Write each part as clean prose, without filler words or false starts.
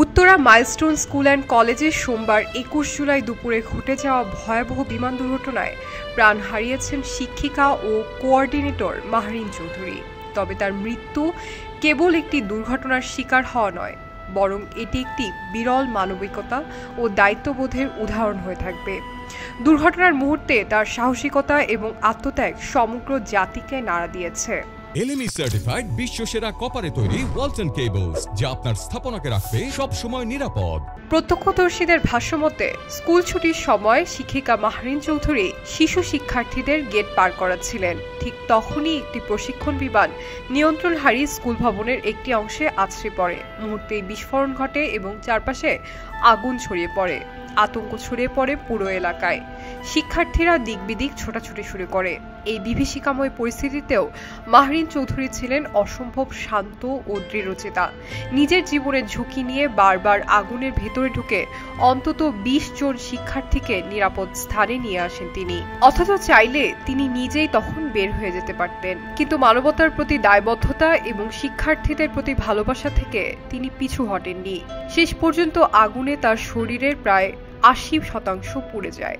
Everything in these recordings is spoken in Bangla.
উত্তরা মাইলস্টোন স্কুল অ্যান্ড কলেজে সোমবার ২১ জুলাই দুপুরে ঘটে যাওয়া ভয়াবহ বিমান দুর্ঘটনায় প্রাণ হারিয়েছেন শিক্ষিকা ও কোঅর্ডিনেটর মাহরিন চৌধুরী। তবে তার মৃত্যু কেবল একটি দুর্ঘটনার শিকার হওয়া নয়, বরং এটি একটি বিরল মানবিকতা ও দায়িত্ববোধের উদাহরণ হয়ে থাকবে। দুর্ঘটনার মুহূর্তে তার সাহসিকতা এবং আত্মত্যাগ সমগ্র জাতিকে নাড়া দিয়েছে। এলএমই সার্টিফাইড বিশ্বসেরা কপারে তৈরি ওয়ালটন কেবলস, যা আপনার স্থাপনাকে রাখবে সব সময় নিরাপদ। প্রত্যক্ষদর্শীদের ভাষ্যমতে স্কুল ছুটির সময় শিক্ষিকা মাহরিন চৌধুরী শিশু শিক্ষার্থীদের গেট পার করাচ্ছিলেন। ঠিক তখনই একটি প্রশিক্ষণ বিমান নিয়ন্ত্রণ হারিয়ে স্কুল ভবনের একটি অংশে আছড়ে পড়ে। মুহূর্তেই বিস্ফোরণ ঘটে এবং চারপাশে আগুন ছড়িয়ে পড়ে। আতঙ্ক ছড়িয়ে পড়ে পুরো এলাকায়। শিক্ষার্থীরা দিকবিদিক ছোটাছুটি শুরু করে। এই বিভীষিকাময় পরিস্থিতিতেও মাহরিন চৌধুরী ছিলেন অসম্ভব শান্ত ও দৃঢ়চেতা। নিজের জীবনের ঝুঁকি নিয়ে বারবার আগুনের ভেতরে ঢুকে অন্তত ২০ জন শিক্ষার্থীকে নিরাপদ স্থানে নিয়ে আসেন তিনি। অথচ চাইলে তিনি নিজেই তখন বের হয়ে যেতে পারতেন, কিন্তু মানবতার প্রতি দায়বদ্ধতা এবং শিক্ষার্থীদের প্রতি ভালোবাসা থেকে তিনি পিছু হটেননি। শেষ পর্যন্ত আগুনে তার শরীরের প্রায় ৮০% পুড়ে যায়।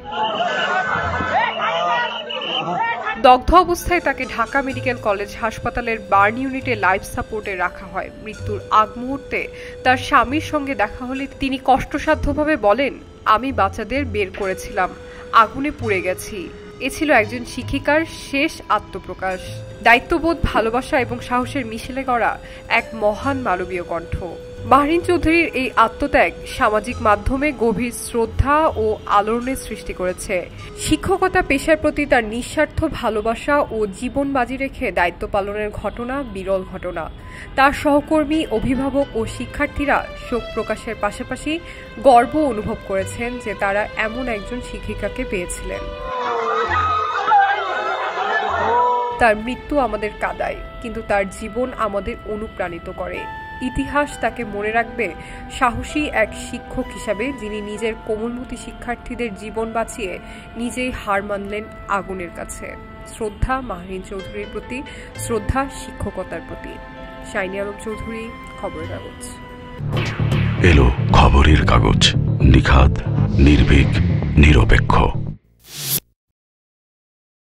দগ্ধ অবস্থায় তাকে ঢাকা মেডিকেল কলেজ হাসপাতালের বার্ন ইউনিটে লাইফ সাপোর্টে রাখা হয়। মৃত্যুর আগ মুহূর্তে তার স্বামীর সঙ্গে দেখা হলে তিনি কষ্টসাধ্যভাবে বলেন, আমি বাচ্চাদের বের করেছিলাম, আগুনে পুড়ে গেছি। এ ছিল একজন শিক্ষিকার শেষ আত্মপ্রকাশ। দায়িত্ববোধ, ভালোবাসা এবং সাহসের মিশেলে গড়া এক মহান মানবীয় কণ্ঠ। মাহরিন চৌধুরীর এই আত্মত্যাগ সামাজিক মাধ্যমে গভীর শ্রদ্ধা ও আলোড়নের সৃষ্টি করেছে। শিক্ষকতা পেশার প্রতি তার নিঃস্বার্থ ভালোবাসা ও জীবন বাজি রেখে দায়িত্ব পালনের ঘটনা বিরল ঘটনা। তার সহকর্মী, অভিভাবক ও শিক্ষার্থীরা শোক প্রকাশের পাশাপাশি গর্ব অনুভব করেছেন যে তারা এমন একজন শিক্ষিকাকে পেয়েছিলেন। তার মৃত্যু আমাদের কাঁদায়, কিন্তু তার জীবন আমাদের অনুপ্রাণিত করে। ইতিহাস তাকে মনে রাখবে সাহসী এক শিক্ষক হিসাবে, যিনি নিজের কোমলমতি শিক্ষার্থীদের জীবন বাঁচিয়ে নিজেই হার মানলেন আগুনের কাছে। শ্রদ্ধা মাহরিন চৌধুরীর প্রতি, শ্রদ্ধা শিক্ষকতার প্রতি। শাইনি আলম চৌধুরী, খবরের কাগজ। এলো খবরের কাগজ, নিখাত, নির্ভীক, নিরপেক্ষ।